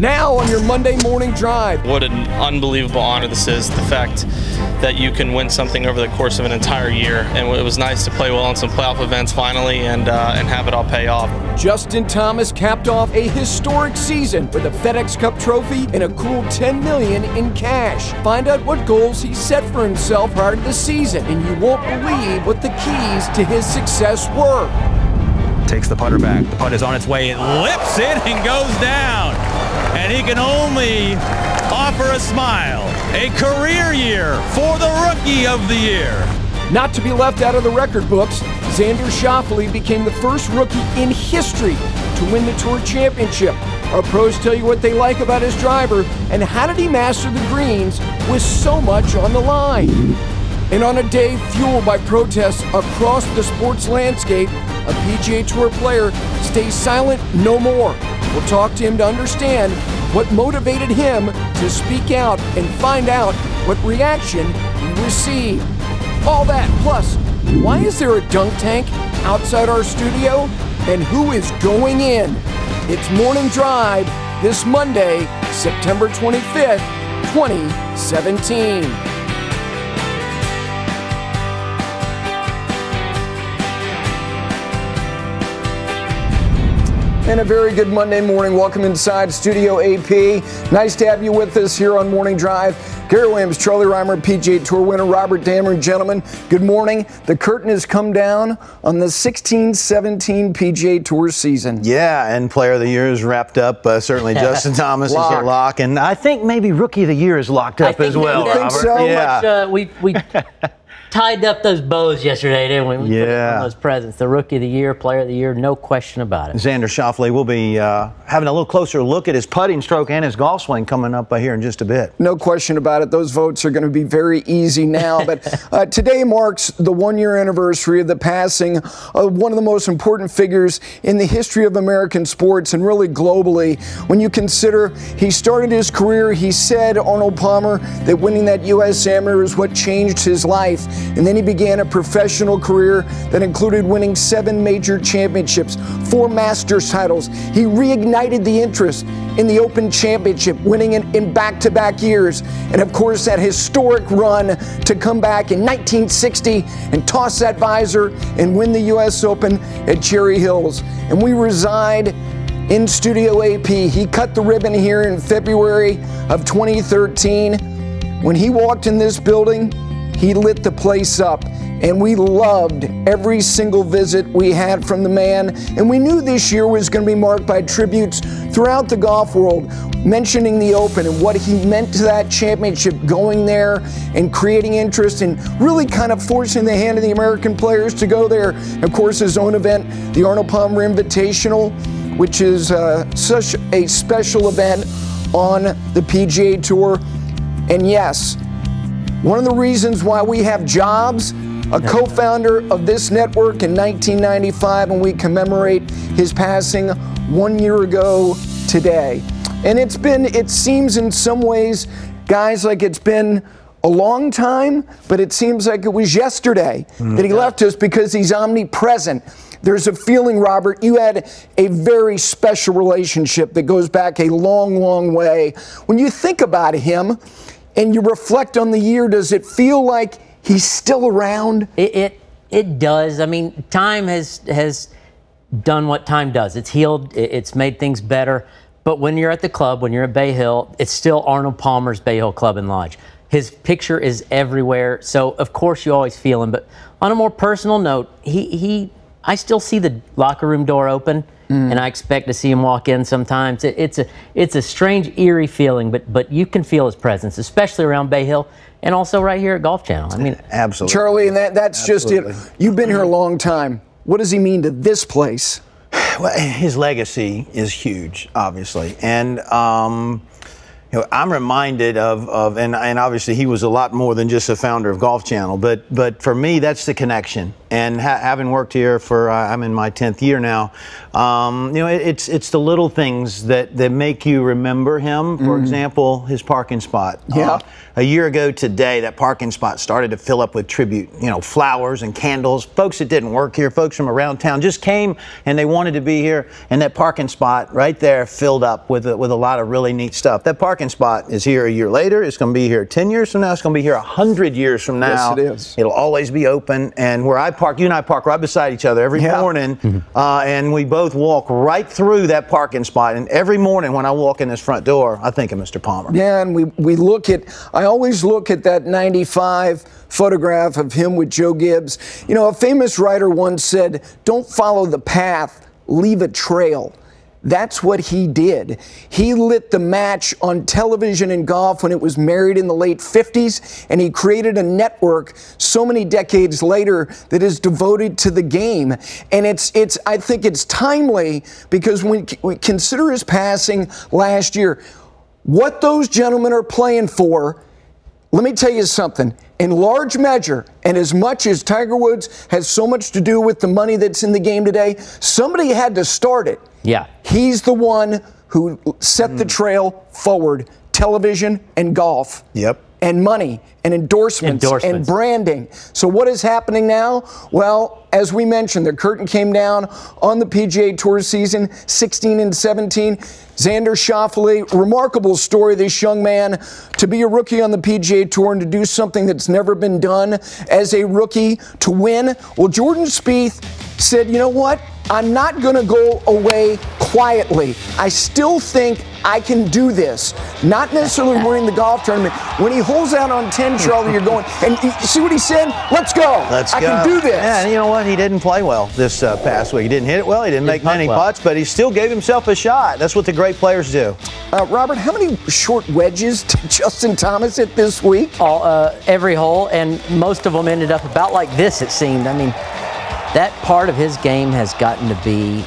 Now on your Monday morning drive. What an unbelievable honor this is, the fact that you can win something over the course of an entire year. And it was nice to play well in some playoff events finally and have it all pay off. Justin Thomas capped off a historic season with a FedEx Cup trophy and a cool $10 million in cash. Find out what goals he set for himself prior to the season, and you won't believe what the keys to his success were. Takes the putter back. The putt is on its way. It lips it and goes down. And he can only offer a smile. A career year for the Rookie of the Year. Not to be left out of the record books, Xander Schauffele became the first rookie in history to win the Tour Championship. Our pros tell you what they like about his driver and how did he master the greens with so much on the line. And on a day fueled by protests across the sports landscape, a PGA Tour player stays silent no more. We'll talk to him to understand what motivated him to speak out and find out what reaction he received. All that, plus, why is there a dunk tank outside our studio? And who is going in? It's Morning Drive this Monday, September 25th, 2017. And a very good Monday morning. Welcome inside Studio AP. Nice to have you with us here on Morning Drive. Gary Williams, Charlie Reimer, PGA Tour winner, Robert Damron. Gentlemen, good morning. The curtain has come down on the 16-17 PGA Tour season. Yeah, and Player of the Year is wrapped up. Certainly Justin Thomas is a lock. And I think maybe Rookie of the Year is locked up as well, Robert. Think so? Yeah. We tied up those bows yesterday, didn't we? We put it on those presents. The Rookie of the Year, Player of the Year, no question about it. Xander Schauffele will be having a little closer look at his putting stroke and his golf swing coming up here in just a bit. No question about it. Those votes are going to be very easy now. But today marks the one-year anniversary of the passing of one of the most important figures in the history of American sports and really globally. When you consider he started his career, he said, Arnold Palmer, that winning that U.S. Amateur is what changed his life. And then he began a professional career that included winning 7 major championships, 4 Masters titles. He reignited the interest in the Open Championship, winning in back-to-back years. And of course, that historic run to come back in 1960 and toss that visor and win the U.S. Open at Cherry Hills. And we reside in Studio AP. He cut the ribbon here in February of 2013. When he walked in this building, he lit the place up, and we loved every single visit we had from the man. And we knew this year was going to be marked by tributes throughout the golf world, mentioning the Open and what he meant to that championship, going there and creating interest and really kind of forcing the hand of the American players to go there. Of course, his own event, the Arnold Palmer Invitational, which is such a special event on the PGA Tour. And yes, one of the reasons why we have jobs, a co-founder of this network in 1995, and we commemorate his passing 1 year ago today. And it seems in some ways, guys, like it's been a long time, but it seems like it was yesterday that he left us because he's omnipresent. There's a feeling, Robert, you had a very special relationship that goes back a long, long way. When you think about him, and you reflect on the year, does it feel like he's still around? It does. I mean, time has done what time does. It's healed. It's made things better. But when you're at the club, when you're at Bay Hill, it's still Arnold Palmer's Bay Hill Club and Lodge. His picture is everywhere. So, of course, you always feel him. But on a more personal note, I still see the locker room door open. And I expect to see him walk in sometimes. It's a strange, eerie feeling, but you can feel his presence, especially around Bay Hill and also right here at Golf Channel. I mean, absolutely. Charlie, and that's absolutely just it. You've been here a long time. What does he mean to this place? Well, his legacy is huge, obviously, and I'm reminded of and obviously he was a lot more than just a founder of Golf Channel, but for me, that's the connection. And having worked here for, I'm in my 10th year now, it's the little things that make you remember him. For example, his parking spot. Yeah. A year ago today, that parking spot started to fill up with tribute, flowers and candles. Folks that didn't work here, folks from around town just came and they wanted to be here. And that parking spot right there filled up with a lot of really neat stuff. That parking spot is here a year later. It's going to be here 10 years from now. It's going to be here 100 years from now. Yes, it is. It'll always be open. And where I park, you and I park right beside each other every morning. And we both walk right through that parking spot. And every morning when I walk in this front door, I think of Mr. Palmer. Yeah, and we look at, I always look at that 95 photograph of him with Joe Gibbs. A famous writer once said, "Don't follow the path, leave a trail." That's what he did. He lit the match on television in golf when it was married in the late 50s, and he created a network so many decades later that is devoted to the game. And I think it's timely because when we consider his passing last year, what those gentlemen are playing for, let me tell you something. In large measure, and as much as Tiger Woods has so much to do with the money that's in the game today, somebody had to start it. Yeah. He's the one who set the trail forward. Television and golf. Yep. And money and endorsements and branding. So what is happening now? Well, as we mentioned, the curtain came down on the PGA Tour season, 16 and 17. Xander Schauffele, remarkable story, this young man, to be a rookie on the PGA Tour and to do something that's never been done as a rookie, to win. Well, Jordan Spieth said, you know what? I'm not going to go away quietly. I still think I can do this. Not necessarily winning the golf tournament. When he holds out on 10, Charlie, you're going, and you see what he said? Let's go. Let's go. I can do this. Yeah, and you know what? He didn't play well this past week. He didn't hit it well. He didn't make many putts, but he still gave himself a shot. That's what the great players do. Robert, how many short wedges did Justin Thomas hit this week? Every hole, and most of them ended up about like this, it seemed. I mean, that part of his game has gotten to be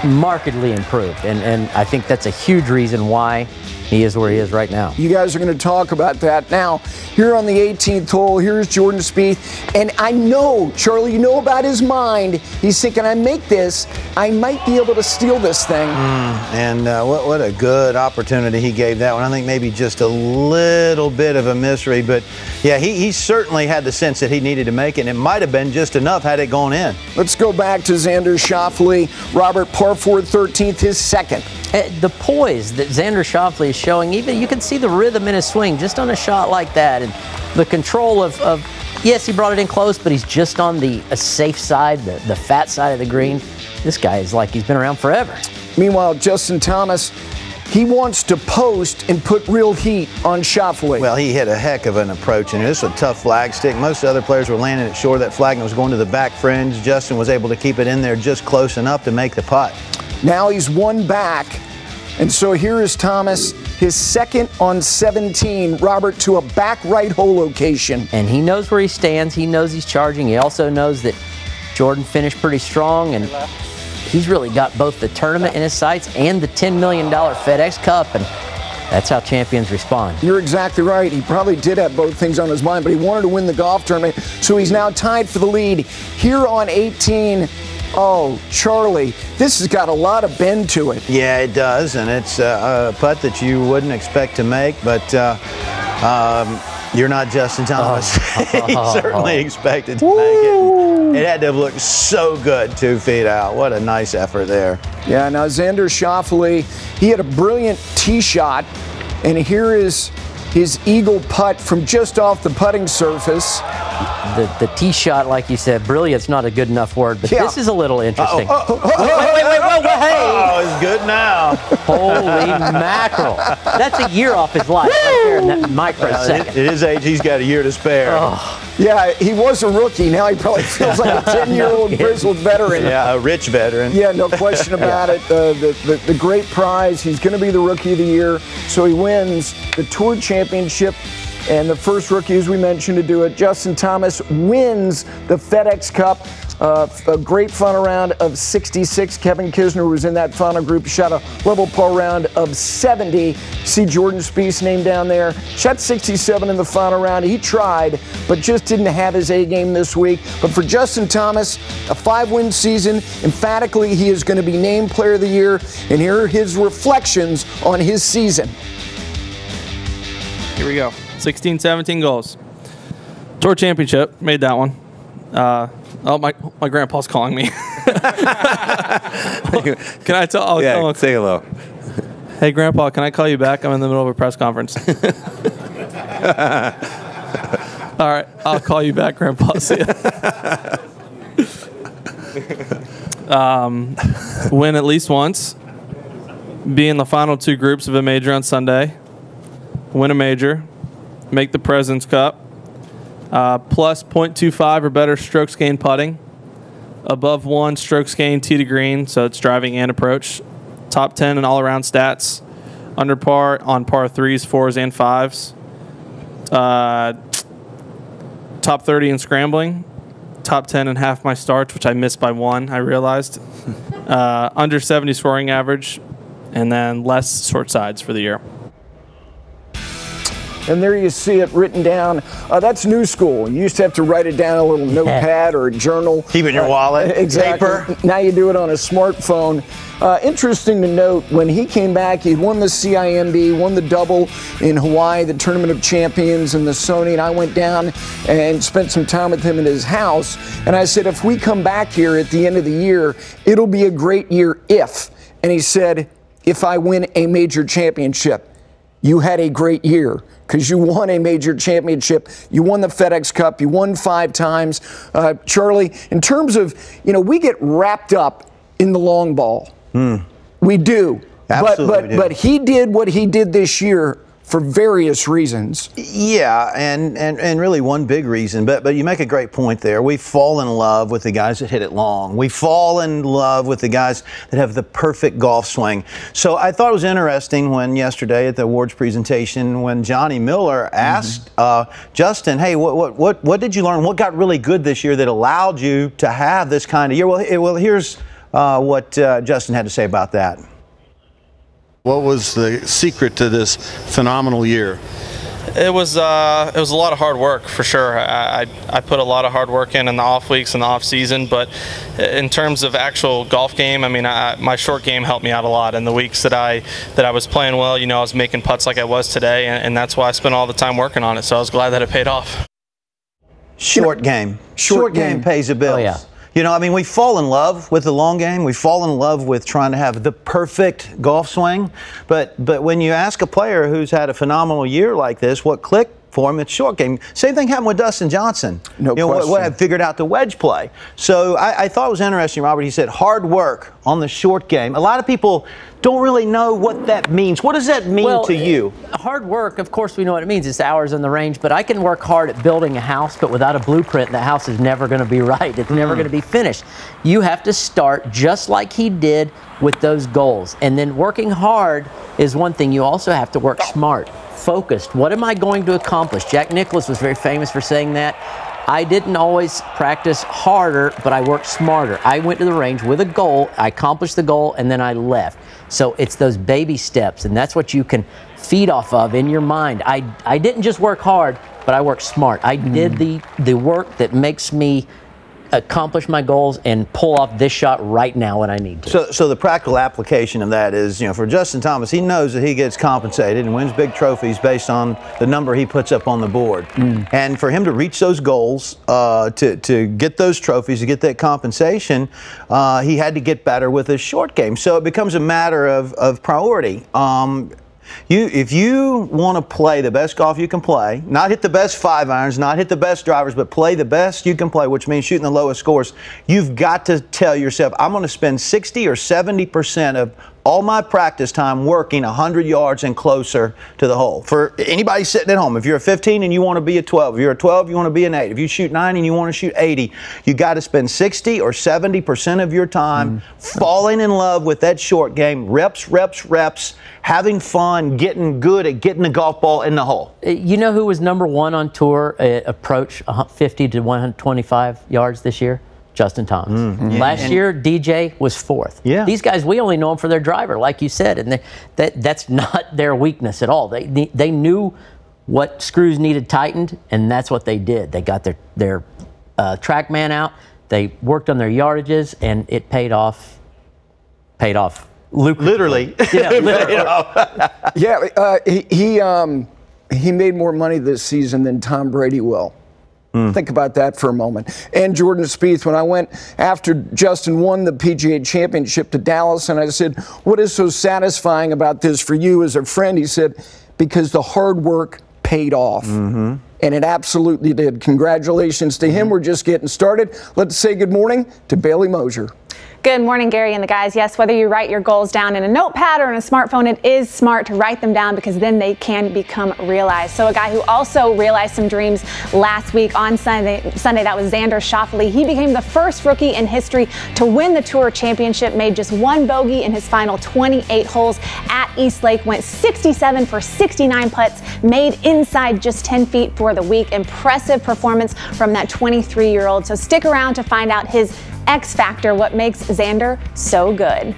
markedly improved, and I think that's a huge reason why he is where he is right now. You guys are going to talk about that. Now, here on the 18th hole, here's Jordan Spieth, and I know, Charlie, you know about his mind. He's thinking, I make this, I might be able to steal this thing. And what a good opportunity he gave that one. I think maybe just a little bit of a mystery, but yeah, he certainly had the sense that he needed to make it, and it might have been just enough had it gone in. Let's go back to Xander Schauffele. Robert, par 4 13th, his second. The poise that Xander Schauffele is showing, even you can see the rhythm in his swing just on a shot like that, and the control of yes, he brought it in close, but he's just on the safe side, the fat side of the green. This guy is like he's been around forever. Meanwhile, Justin Thomas, he wants to post and put real heat on Schauffele. Well, he hit a heck of an approach, and this was a tough flag stick. Most other players were landing it short of that flag and was going to the back fringe. Justin was able to keep it in there just close enough to make the putt. Now he's one back, and so here is Thomas, his second on 17, Robert, to a back right hole location. And he knows where he stands. He knows he's charging. He also knows that Jordan finished pretty strong, and he's really got both the tournament in his sights and the $10 million FedEx Cup, and that's how champions respond. You're exactly right. He probably did have both things on his mind, but he wanted to win the golf tournament, so he's now tied for the lead. Here on 18, oh, Charlie, this has got a lot of bend to it. Yeah, it does, and it's a putt that you wouldn't expect to make, but you're not Justin Thomas. He certainly expected to make it. It had to have looked so good 2 feet out. What a nice effort there. Yeah, now Xander Schauffele, he had a brilliant tee shot, and here is his eagle putt from just off the putting surface. The tee shot, like you said, brilliant's not a good enough word, but this is a little interesting. Wait, Oh, it's good now. Holy mackerel. That's a year off his life right there in that microsecond. At his age, he's got a year to spare. Yeah, he was a rookie. Now he probably feels like a 10-year-old grizzled veteran. Yeah, a rich veteran. Yeah, no question about it. The great prize, he's going to be the Rookie of the Year, so he wins the Tour Championship. And the first rookie, as we mentioned, to do it, Justin Thomas, wins the FedEx Cup. A great final round of 66. Kevin Kisner was in that final group, shot a level par round of 70. See Jordan Spieth's name down there. Shot 67 in the final round. He tried, but just didn't have his A game this week. But for Justin Thomas, a 5-win season. Emphatically, he is going to be named Player of the Year. And here are his reflections on his season. Here we go. 16, 17 goals. Tour championship. Made that one. Oh, my grandpa's calling me. Can I tell? I'll tell him. Say hello. Hey, Grandpa, can I call you back? I'm in the middle of a press conference. All right, I'll call you back, Grandpa. See ya. Win at least once. Be in the final 2 groups of a major on Sunday. Win a major. Make the President's Cup. Plus .25 or better strokes gained putting. Above 1 strokes gained tee to green, so it's driving and approach. Top 10 in all-around stats. Under par on par 3s, 4s, and 5s. Top 30 in scrambling. Top 10 in half my starts, which I missed by 1, I realized. Under 70 scoring average. And then less short sides for the year. And there you see it written down. That's new school. You used to have to write it down in a little notepad or a journal. Keep it in your wallet. Exactly. Paper. Now you do it on a smartphone. Interesting to note, when he came back, he won the CIMB, won the double in Hawaii, the Tournament of Champions, and the Sony. And I went down and spent some time with him in his house. And I said, if we come back here at the end of the year, it'll be a great year if. And he said, if I win a major championship. You had a great year because you won a major championship. You won the FedEx Cup. You won 5 times. Charlie, in terms of, we get wrapped up in the long ball. We do. Absolutely but he did what he did this year for various reasons. Yeah, and really one big reason, but you make a great point there. We fall in love with the guys that hit it long. We fall in love with the guys that have the perfect golf swing. So I thought it was interesting when yesterday at the awards presentation, when Johnny Miller asked Justin, hey, what did you learn? What got really good this year that allowed you to have this kind of year? Well, here's what Justin had to say about that. What was the secret to this phenomenal year? It was a lot of hard work for sure. I put a lot of hard work in the off weeks and the off season, but in terms of actual golf game, I mean, my short game helped me out a lot. In the weeks that I was playing well, I was making putts like I was today, and that's why I spent all the time working on it. So I was glad that it paid off. Short game pays the bills. Oh, yeah. We fall in love with the long game. We fall in love with trying to have the perfect golf swing. But when you ask a player who's had a phenomenal year like this, what clicked for him, it's short game. Same thing happened with Dustin Johnson. No question. What had figured out the wedge play. So I thought it was interesting, Robert. He said hard work on the short game. A lot of people don't really know what that means. What does that mean to you? Hard work, of course, we know what it means. It's hours on the range, but I can work hard at building a house, but without a blueprint, the house is never going to be right. It's never going to be finished. You have to start just like he did with those goals. And then working hard is one thing. You also have to work smart, focused. What am I going to accomplish? Jack Nicklaus was very famous for saying that. I didn't always practice harder, but I worked smarter. I went to the range with a goal, I accomplished the goal, and then I left. So it's those baby steps, and that's what you can feed off of in your mind. I didn't just work hard, but I worked smart. I did the work that makes me accomplish my goals and pull off this shot right now when I need to. So the practical application of that is, for Justin Thomas, he knows that he gets compensated and wins big trophies based on the number he puts up on the board. And for him to reach those goals, to get those trophies, to get that compensation, he had to get better with his short game. So it becomes a matter of priority. If you want to play the best golf you can play, not hit the best 5 irons, not hit the best drivers, but play the best you can play, which means shooting the lowest scores, you've got to tell yourself, I'm going to spend 60 or 70% of all my practice time working 100 yards and closer to the hole. For anybody sitting at home, if you're a 15 and you want to be a 12, if you're a 12, you want to be an 8. If you shoot 9 and you want to shoot 80, you got to spend 60 or 70% of your time falling in love with that short game, reps, having fun, getting good at getting the golf ball in the hole. You know who was #1 on tour approach 50 to 125 yards this year? Justin Thomas. Last year, DJ was 4th. Yeah. These guys, we only know them for their driver, like you said, and that's not their weakness at all. They knew what screws needed tightened, and that's what they did. They got their track man out. They worked on their yardages, and it paid off. Literally. He made more money this season than Tom Brady will. Think about that for a moment. And Jordan Spieth, when I went after Justin won the PGA Championship to Dallas, and I said, what is so satisfying about this for you as a friend? He said, because the hard work paid off. And it absolutely did. Congratulations to him. We're just getting started. Let's say good morning to Bailey Mosier. Good morning, Gary and the guys. Yes, whether you write your goals down in a notepad or in a smartphone, it is smart to write them down because then they can become realized. So a guy who also realized some dreams last week on Sunday, that was Xander Schauffele. He became the first rookie in history to win the Tour Championship, made just one bogey in his final 28 holes at East Lake, went 67 for 69 putts, made inside just 10 feet for the week. Impressive performance from that 23-year-old. So stick around to find out his X factor, what makes Xander so good.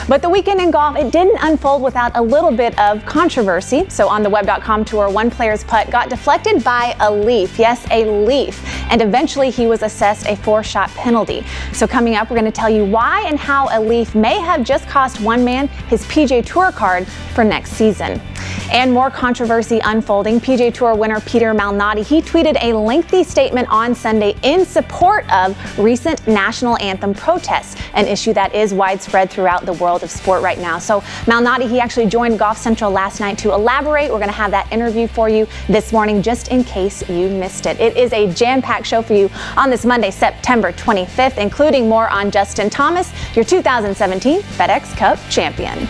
But the weekend in golf, it didn't unfold without a little bit of controversy. So on the Web.com tour, one player's putt got deflected by a leaf. Yes, a leaf. And eventually he was assessed a 4-shot penalty. So coming up, we're going to tell you why and how a leaf may have just cost one man his PGA Tour card for next season. And more controversy unfolding. PGA Tour winner Peter Malnati, he tweeted a lengthy statement on Sunday in support of recent national anthem protests, an issue that is widespread throughout the world of sport right now. So Malnati, he actually joined Golf Central last night to elaborate. We're going to have that interview for you this morning just in case you missed it. It is a jam-packed show for you on this Monday, September 25th, including more on Justin Thomas, your 2017 FedEx Cup champion.